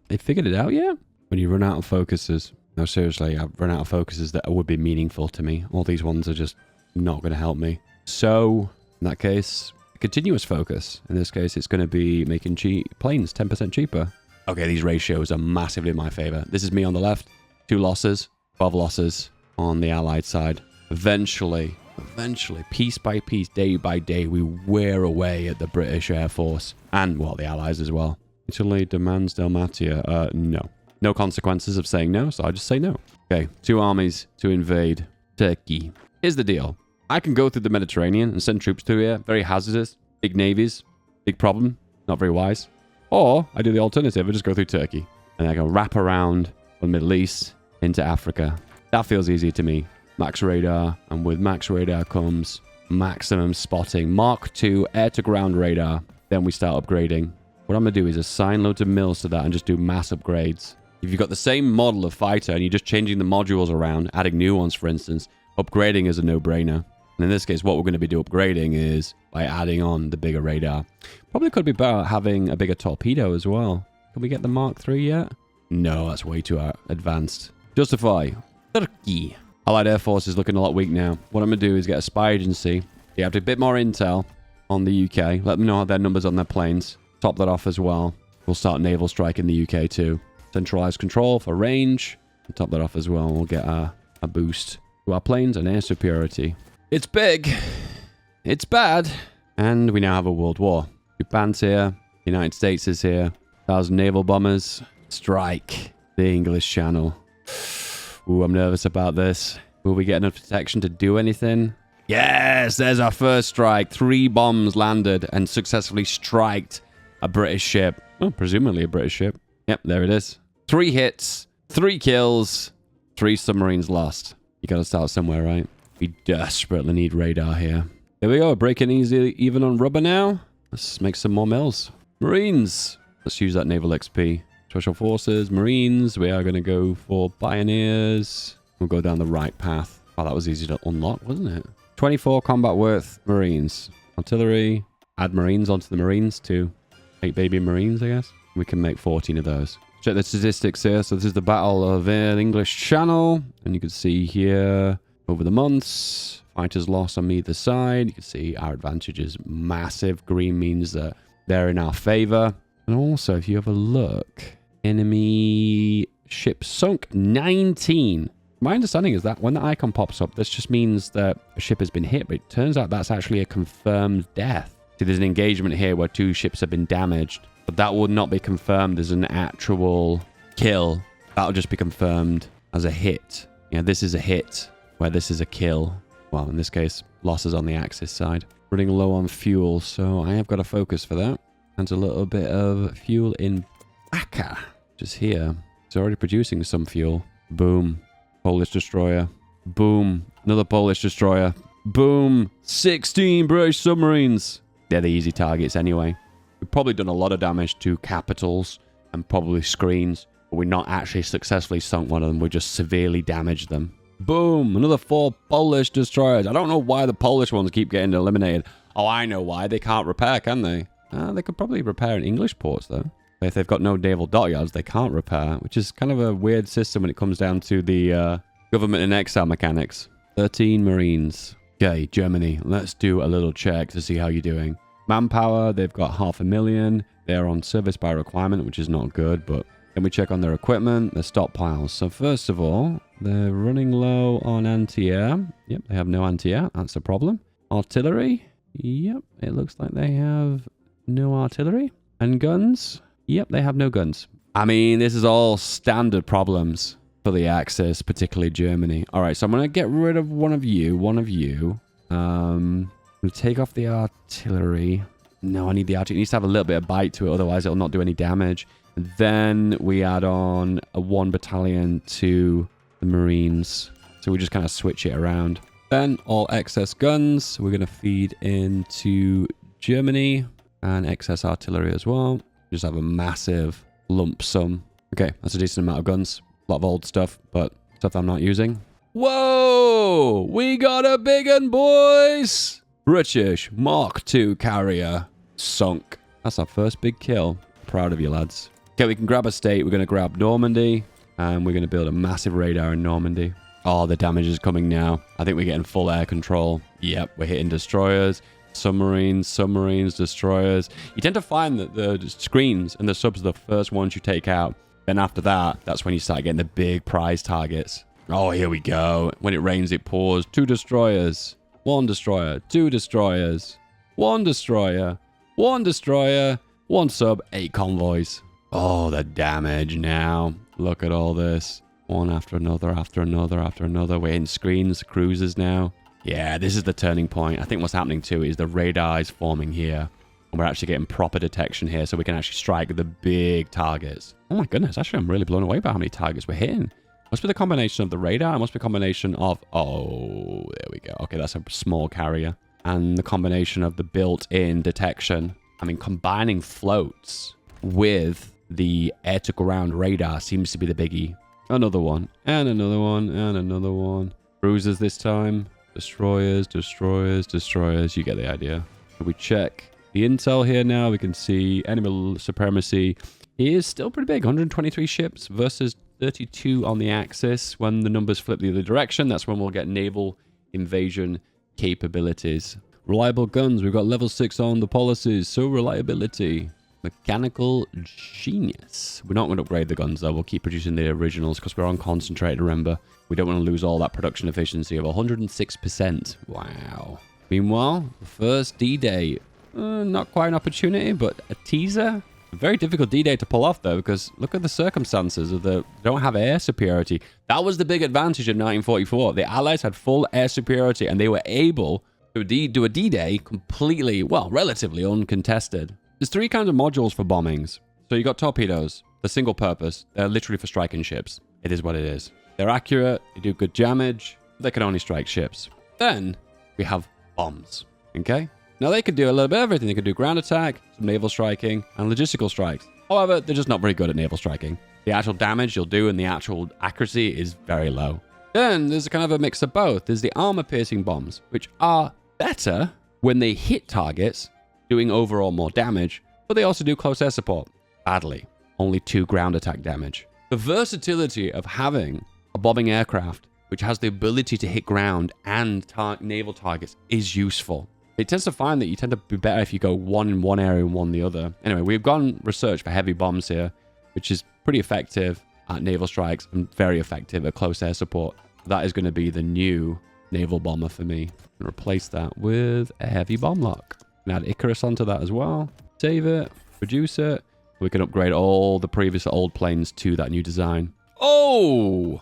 They figured it out yet? When you run out of focuses. No, seriously, I've run out of focuses that would be meaningful to me. All these ones are just not going to help me. So, in that case, a continuous focus. In this case, it's going to be making planes 10% cheaper. Okay, these ratios are massively in my favor. This is me on the left. 2 losses, 12 losses on the Allied side. Eventually, piece by piece, day by day, we wear away at the British Air Force. And, well, the Allies as well. Italy demands Dalmatia. No. No consequences of saying no, so I just say no. Okay, 2 armies to invade Turkey. Here's the deal. I can go through the Mediterranean and send troops through here. Very hazardous. Big navies. Big problem. Not very wise. Or I do the alternative. I just go through Turkey. And I can wrap around the Middle East into Africa. That feels easier to me. Max radar. And with max radar comes maximum spotting. Mark II air-to-ground radar. Then we start upgrading. What I'm going to do is assign loads of mills to that and just do mass upgrades. If you've got the same model of fighter and you're just changing the modules around, adding new ones, for instance, upgrading is a no-brainer. And in this case, what we're going to be upgrading is by adding on the bigger radar. Probably could be better having a bigger torpedo as well. Can we get the Mark III yet? No, that's way too advanced. Justify. Turkey. Allied Air Force is looking a lot weak now. What I'm going to do is get a spy agency. You have a bit more intel on the UK. Let them know their numbers on their planes. Top that off as well. We'll start naval strike in the UK too. Centralized control for range. And top that off as well. We'll get a boost to our planes and air superiority. It's big. It's bad. And we now have a world war. Japan's here. United States is here. 1,000 naval bombers. Strike the English Channel. Ooh, I'm nervous about this. Will we get enough protection to do anything? Yes, there's our first strike. 3 bombs landed and successfully striked a British ship. Oh, presumably a British ship. Yep, there it is. 3 hits, 3 kills, 3 submarines lost. You gotta start somewhere, right? We desperately need radar here. Here we go, breaking easy even on rubber now. Let's make some more mills. Marines. Let's use that naval XP. Special Forces, Marines. We are going to go for Pioneers. We'll go down the right path. Oh, that was easy to unlock, wasn't it? 24 combat worth Marines. Artillery. Add Marines onto the Marines to make baby Marines, I guess. We can make 14 of those. Check the statistics here. So this is the Battle of the English Channel. And you can see here over the months, fighters lost on either side. You can see our advantage is massive. Green means that they're in our favor. And also, if you have a look, enemy ship sunk 19. My understanding is that when the icon pops up, this just means that a ship has been hit, but it turns out that's actually a confirmed death. See, there's an engagement here where 2 ships have been damaged, but that would not be confirmed as an actual kill. That'll just be confirmed as a hit. You know, this is a hit, where this is a kill. Well, in this case, losses on the Axis side. Running low on fuel, so I have got a focus for that. And a little bit of fuel in Baka, just here. It's already producing some fuel. Boom. Polish destroyer. Boom. Another Polish destroyer. Boom. 16 British submarines. They're the easy targets anyway. We've probably done a lot of damage to capitals and probably screens, but we've not actually successfully sunk one of them. We just severely damaged them. Boom. Another 4 Polish destroyers. I don't know why the Polish ones keep getting eliminated. Oh, I know why. They can't repair, can they? They could probably repair in English ports, though. But if they've got no naval dockyards, they can't repair, which is kind of a weird system when it comes down to the government in exile mechanics. 13 Marines. Okay, Germany. Let's do a little check to see how you're doing. Manpower, they've got 500,000. They're on service by requirement, which is not good, but can we check on their equipment, their stockpiles? So first of all, they're running low on anti-air. Yep, they have no anti-air. That's a problem. Artillery. Yep, it looks like they have no artillery. And guns? Yep, they have no guns. I mean, this is all standard problems for the Axis, particularly Germany. All right, so I'm going to get rid of one of you. I'm going to take off the artillery. No, I need the artillery. It needs to have a little bit of bite to it, otherwise it'll not do any damage. And then we add on a 1 battalion to the Marines. So we just kind of switch it around. Then all excess guns, we're going to feed into Germany. And excess artillery as well. Just have a massive lump sum. Okay, that's a decent amount of guns. A lot of old stuff, but stuff I'm not using. Whoa! We got a big one, boys! British Mark II carrier sunk. That's our first big kill. Proud of you, lads. Okay, we can grab a state. We're going to grab Normandy. And we're going to build a massive radar in Normandy. Oh, the damage is coming now. I think we're getting full air control. Yep, we're hitting destroyers. Submarines, destroyers. You tend to find that the screens and the subs are the first ones you take out. Then after that, that's when you start getting the big prize targets. Oh, here we go. When it rains, it pours. 2 destroyers. 1 destroyer. 2 destroyers. 1 destroyer. 1 destroyer. 1 sub. 8 convoys. Oh, the damage now. Look at all this. One after another, after another, after another. We're in screens, cruisers now. Yeah, this is the turning point. I think what's happening too is the radar is forming here. And we're actually getting proper detection here so we can actually strike the big targets. Oh my goodness, actually I'm really blown away by how many targets we're hitting. Must be the combination of the radar. It must be a combination of... Oh, there we go. Okay, that's a small carrier. And the combination of the built-in detection. I mean, combining floats with the air-to-ground radar seems to be the biggie. Another one, and another one, and another one. Cruisers this time. Destroyers, destroyers, destroyers. You get the idea. If we check the intel here now, we can see enemy supremacy is still pretty big. 123 ships versus 32 on the Axis. When the numbers flip the other direction, that's when we'll get naval invasion capabilities. Reliable guns. We've got level 6 on the policies. So reliability. Mechanical genius. We're not going to upgrade the guns though. We'll keep producing the originals because we're on concentrate, remember. We don't want to lose all that production efficiency of 106%. Wow. Meanwhile, the first D-Day. Not quite an opportunity, but a teaser. A very difficult D-Day to pull off though, because look at the circumstances of the don't have air superiority. That was the big advantage of 1944. The Allies had full air superiority and they were able to do a D-Day completely, well, relatively uncontested. There's 3 kinds of modules for bombings. So you got torpedoes. They're single purpose. They're literally for striking ships. It is what it is. They're accurate. They do good damage. They can only strike ships. Then we have bombs. Okay? Now they could do a little bit of everything. They could do ground attack, some naval striking, and logistical strikes. However, they're just not very good at naval striking. The actual damage you'll do and the actual accuracy is very low. Then there's a kind of a mix of both. There's the armor-piercing bombs, which are better when they hit targets, doing overall more damage, but they also do close air support. Badly. Only 2 ground attack damage. The versatility of having a bombing aircraft, which has the ability to hit ground and naval targets, is useful. It tends to find that you tend to be better if you go one in one area and one the other. Anyway, we've gone research for heavy bombs here, which is pretty effective at naval strikes and very effective at close air support. That is going to be the new naval bomber for me. And replace that with a heavy bomb lock. And add Icarus onto that as well. Save it, produce it. We can upgrade all the previous old planes to that new design. Oh,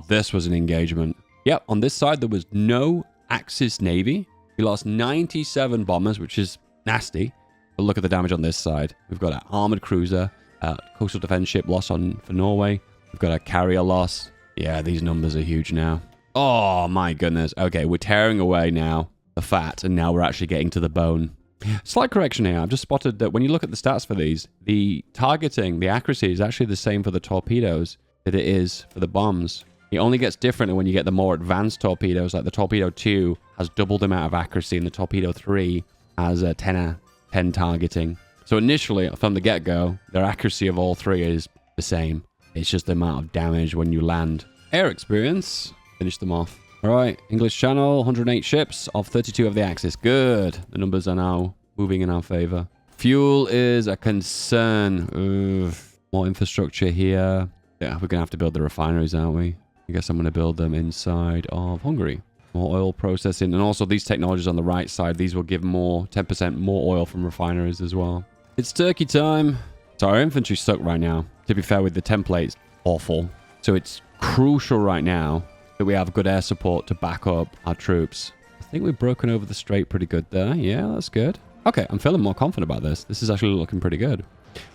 this was an engagement. Yep, on this side, there was no Axis Navy. We lost 97 bombers, which is nasty. But look at the damage on this side. We've got an armored cruiser, a coastal defense ship loss for Norway. We've got a carrier loss. Yeah, these numbers are huge now. Oh, my goodness. Okay, we're tearing away now the fat, and now we're actually getting to the bone. Slight correction here. I've just spotted that when you look at the stats for these, the targeting, the accuracy is actually the same for the torpedoes that it is for the bombs. It only gets different when you get the more advanced torpedoes, like the Torpedo 2 has double the amount of accuracy and the Torpedo 3 has a 10 targeting. So initially, from the get-go, their accuracy of all 3 is the same. It's just the amount of damage when you land. Air experience. Finish them off. All right, English Channel, 108 ships of 32 of the Axis. Good. The numbers are now moving in our favor. Fuel is a concern. Ugh. More infrastructure here. Yeah, we're going to have to build the refineries, aren't we? I guess I'm going to build them inside of Hungary. More oil processing. And also these technologies on the right side, these will give more, 10% more oil from refineries as well. It's turkey time. So our infantry suck right now. To be fair with the templates, awful. So it's crucial right now that we have good air support to back up our troops. I think we've broken over the strait pretty good there. Yeah, that's good. Okay, I'm feeling more confident about this. This is actually looking pretty good.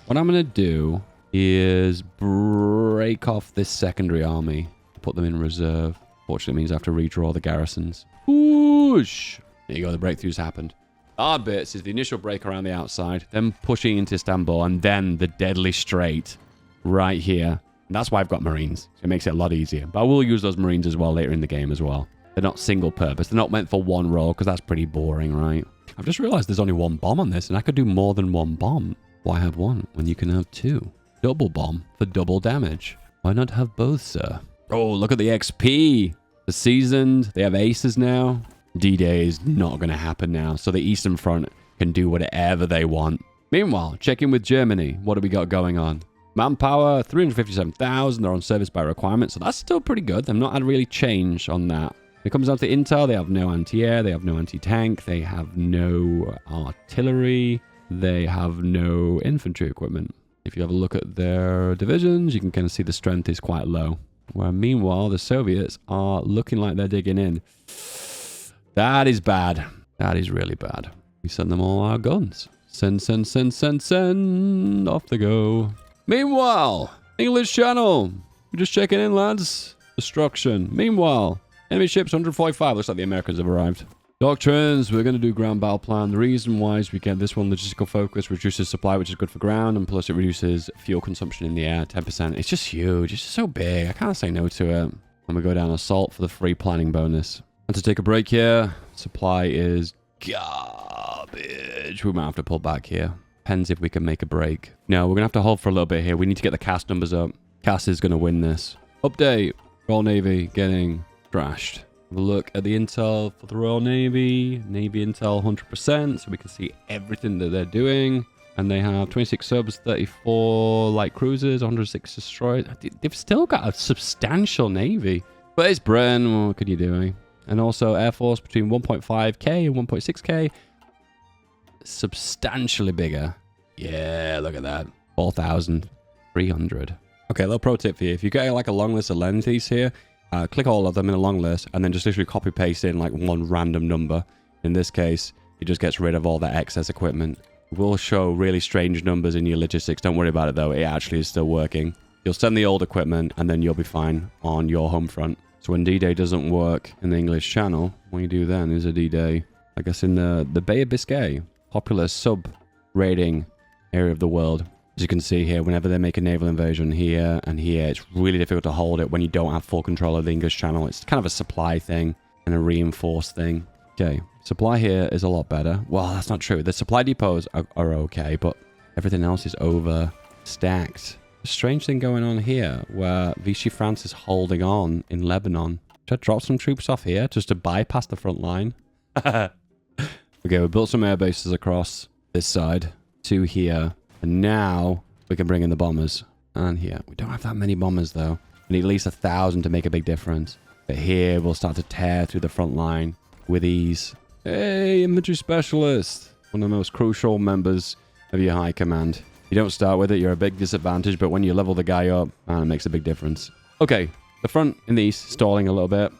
What I'm going to do is break off this secondary army. Put them in reserve. Fortunately, it means I have to redraw the garrisons. Whoosh! There you go, the breakthroughs happened. Hard bits is the initial break around the outside, then pushing into Istanbul, and then the deadly strait right here. And that's why I've got Marines. So it makes it a lot easier. But I will use those Marines as well later in the game as well. They're not single purpose. They're not meant for one role, because that's pretty boring, right? I've just realized there's only one bomb on this, and I could do more than one bomb. Why have one when you can have 2? Double bomb for double damage. Why not have both, sir? Oh, look at the XP. The seasoned. They have aces now. D-Day is not going to happen now. So the Eastern Front can do whatever they want. Meanwhile, check in with Germany. What do we got going on? Manpower, 357,000. They're on service by requirement. So that's still pretty good. They've not had really change on that. When it comes down to intel, they have no anti-air. They have no anti-tank. They have no artillery. They have no infantry equipment. If you have a look at their divisions, you can kind of see the strength is quite low. Where meanwhile, the Soviets are looking like they're digging in. That is bad. That is really bad. We send them all our guns. Send. Off they go. Meanwhile, English Channel. We're just checking in, lads. Destruction. Meanwhile, enemy ships 145. Looks like the Americans have arrived. Doctrines, we're going to do ground battle plan. The reason why is we get this one, logistical focus, reduces supply, which is good for ground, and plus it reduces fuel consumption in the air, 10%. It's just huge. It's just so big. I can't say no to it. And we go down assault for the free planning bonus. And to take a break here, supply is garbage. We might have to pull back here. Depends if we can make a break. No, we're going to have to hold for a little bit here. We need to get the CAS numbers up. CAS is going to win this. Update. Royal Navy getting trashed. Have a look at the intel for the Royal Navy. Navy intel 100%, so we can see everything that they're doing. And they have 26 subs, 34 light cruisers, 106 destroyed. They've still got a substantial navy. But it's Britain, what could you do, eh? And also Air Force between 1.5k and 1.6k. Substantially bigger. Yeah, look at that. 4,300. Okay, a little pro tip for you. If you get like a long list of lenses here, click all of them in a long list and then just literally copy paste in like one random number. In this case, it just gets rid of all that excess equipment. It will show really strange numbers in your logistics. Don't worry about it though. It actually is still working. You'll send the old equipment and then you'll be fine on your home front. So when D-Day doesn't work in the English Channel, what you do then is a D-Day, I guess in the Bay of Biscay, popular sub-rating area of the world. As you can see here, whenever they make a naval invasion here and here, it's really difficult to hold it when you don't have full control of the English Channel. It's kind of a supply thing and a reinforced thing. Okay, supply here is a lot better. Well, that's not true. The supply depots are okay, but everything else is overstacked. A strange thing going on here where Vichy France is holding on in Lebanon. Should I drop some troops off here just to bypass the front line? Okay, we built some air bases across this side to here. And now we can bring in the bombers. And here, we don't have that many bombers though. We need at least 1,000 to make a big difference. But here we'll start to tear through the front line with ease. Hey, infantry specialist. One of the most crucial members of your high command. You don't start with it, you're a big disadvantage, but when you level the guy up, man, it makes a big difference. Okay, the front in the east, stalling a little bit.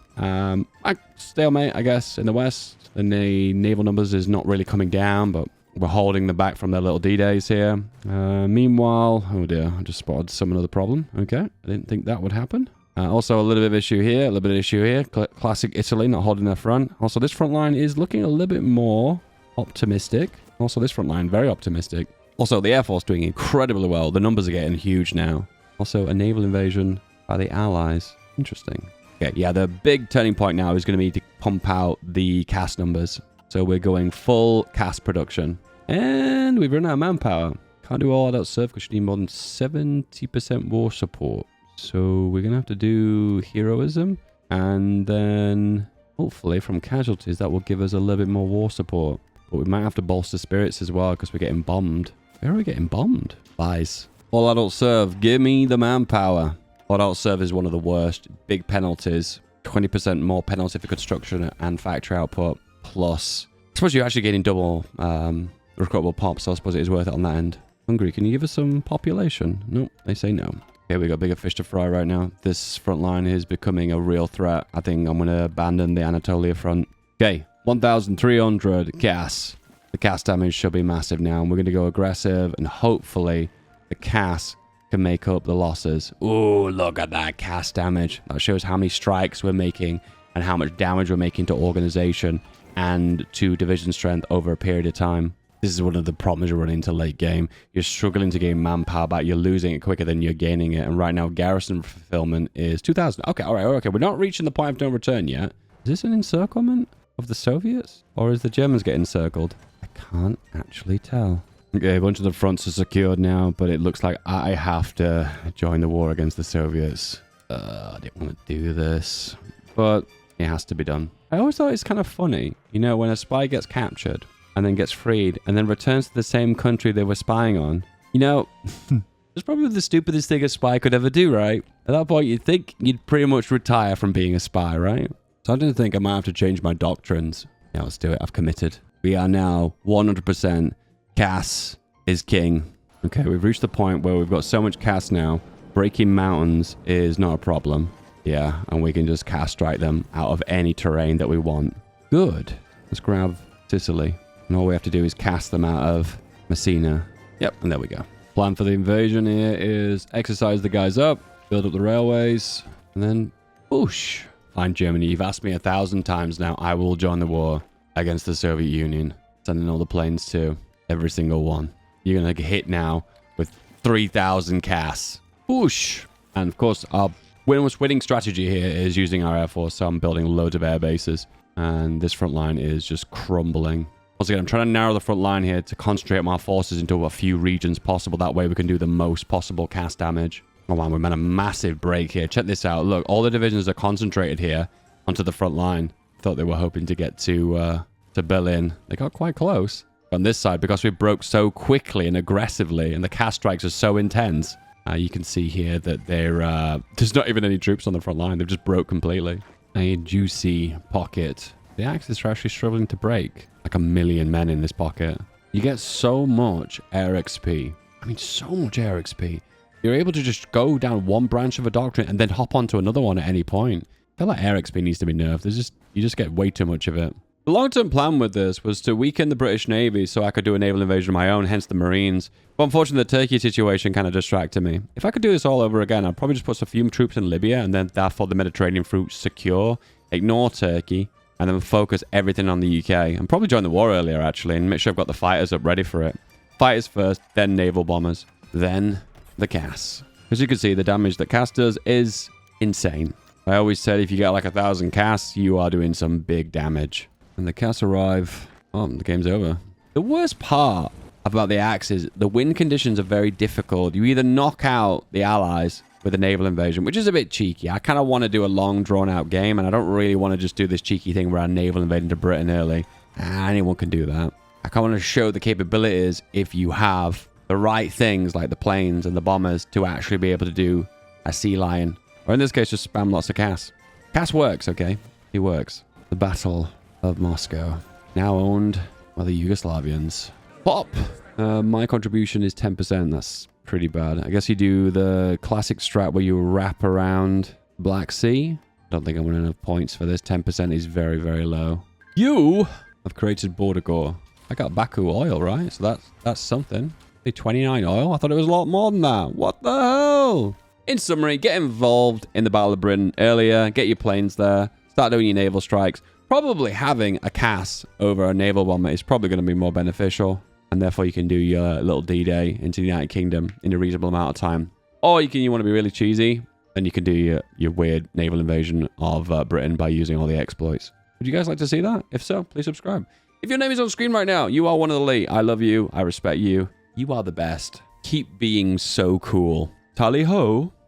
Stalemate, I guess, in the west. And the naval numbers is not really coming down, but we're holding them back from their little D-days here. Meanwhile, oh dear, I just spotted some other problem. Okay, I didn't think that would happen. Also, a little bit of issue here, a little bit of issue here. Classic Italy not holding their front. Also, this front line is looking a little bit more optimistic. Also, this front line, very optimistic. Also, the Air Force doing incredibly well. The numbers are getting huge now. Also, a naval invasion by the Allies. Interesting. Okay, yeah, the big turning point now is going to be to pump out the CAS numbers. So we're going full CAS production. And we've run out of manpower. Can't do all that serve because you need more than 70% war support. So we're going to have to do heroism. And then hopefully from casualties that will give us a little bit more war support. But we might have to bolster spirits as well because we're getting bombed. Where are we getting bombed? Lies. All adult serve. Give me the manpower. All adult serve is one of the worst. Big penalties. 20% more penalty for construction and factory output. Plus, I suppose you're actually getting double recruitable pops, so I suppose it is worth it on that end. Hungary, can you give us some population? Nope, they say no. Okay, we got bigger fish to fry right now. This front line is becoming a real threat. I think I'm going to abandon the Anatolia front. Okay, 1,300 CAS. The CAS damage should be massive now, and we're going to go aggressive, and hopefully the CAS can make up the losses. Ooh, look at that CAS damage. That shows how many strikes we're making and how much damage we're making to organization and to division strength over a period of time. This is one of the problems you run into late game. You're struggling to gain manpower back. You're losing it quicker than you're gaining it. And right now, garrison fulfillment is 2,000. Okay, all right, okay. We're not reaching the point of no return yet. Is this an encirclement of the Soviets? Or is the Germans getting encircled? I can't actually tell. Okay, a bunch of the fronts are secured now, but it looks like I have to join the war against the Soviets. I didn't want to do this, but it has to be done. I always thought it's kind of funny, you know, when a spy gets captured and then gets freed and then returns to the same country they were spying on. You know, it's probably the stupidest thing a spy could ever do, right? At that point, you'd think you'd pretty much retire from being a spy, right? So I didn't think I might have to change my doctrines. Yeah, let's do it. I've committed. We are now 100% CAS is king. Okay, we've reached the point where we've got so much CAS now. Breaking mountains is not a problem. Yeah, and we can just CAS strike them out of any terrain that we want. Good. Let's grab Sicily. And all we have to do is cast them out of Messina. Yep, and there we go. Plan for the invasion here is exercise the guys up, build up the railways, and then whoosh. Fine, Germany, you've asked me 1,000 times now. I will join the war. against the Soviet Union. Sending all the planes too. Every single one. You're going to get hit now with 3,000 CAS. Whoosh. And of course, our winning strategy here is using our Air Force. So I'm building loads of air bases. And this front line is just crumbling. Once again, I'm trying to narrow the front line here to concentrate my forces into a few regions possible. That way we can do the most possible CAS damage. Oh man, we made a massive break here. Check this out. Look, all the divisions are concentrated here onto the front line. Thought they were hoping to get to Berlin. They got quite close. On this side, because we broke so quickly and aggressively, and the CAS strikes are so intense, you can see here that there's not even any troops on the front line. They've just broke completely. A juicy pocket. The Axis are actually struggling to break. Like 1 million men in this pocket. You get so much air XP. I mean, so much air XP. You're able to just go down one branch of a doctrine and then hop onto another one at any point. I feel like air XP needs to be nerfed. You just get way too much of it. The long-term plan with this was to weaken the British Navy so I could do a naval invasion of my own, hence the Marines. But unfortunately, the Turkey situation kind of distracted me. If I could do this all over again, I'd probably just put a few troops in Libya and then therefore the Mediterranean route secure, ignore Turkey, and then focus everything on the UK. And probably join the war earlier, actually, and make sure I've got the fighters up ready for it. Fighters first, then naval bombers, then the CAS. As you can see, the damage that CAS does is insane. I always said if you get like 1,000 CAS, you are doing some big damage. And the CAS arrive. Oh, the game's over. The worst part about the Axis, the win conditions are very difficult. You either knock out the Allies with a naval invasion, which is a bit cheeky. I kind of want to do a long, drawn-out game, and I don't really want to just do this cheeky thing where I naval invade into Britain early. Anyone can do that. I kind of want to show the capabilities if you have the right things, like the planes and the bombers, to actually be able to do a Sea Lion. Or in this case, just spam lots of CAS. CAS works, okay? It works. The Battle of Moscow. Now owned by the Yugoslavians. Pop! My contribution is 10%. That's pretty bad. I guess you do the classic strat where you wrap around Black Sea. I don't think I'm winning enough points for this. 10% is very, very low. You have created border gore. I got Baku oil, right? So that's something. 29 oil? I thought it was a lot more than that. What the hell? In summary, get involved in the Battle of Britain earlier. Get your planes there. Start doing your naval strikes. Probably having a CAS over a naval bomber is probably going to be more beneficial. And therefore, you can do your little D-Day into the United Kingdom in a reasonable amount of time. Or you want to be really cheesy, then you can do your weird naval invasion of Britain by using all the exploits. Would you guys like to see that? If so, please subscribe. If your name is on screen right now, you are one of the elite. I love you. I respect you. You are the best. Keep being so cool. Tally ho.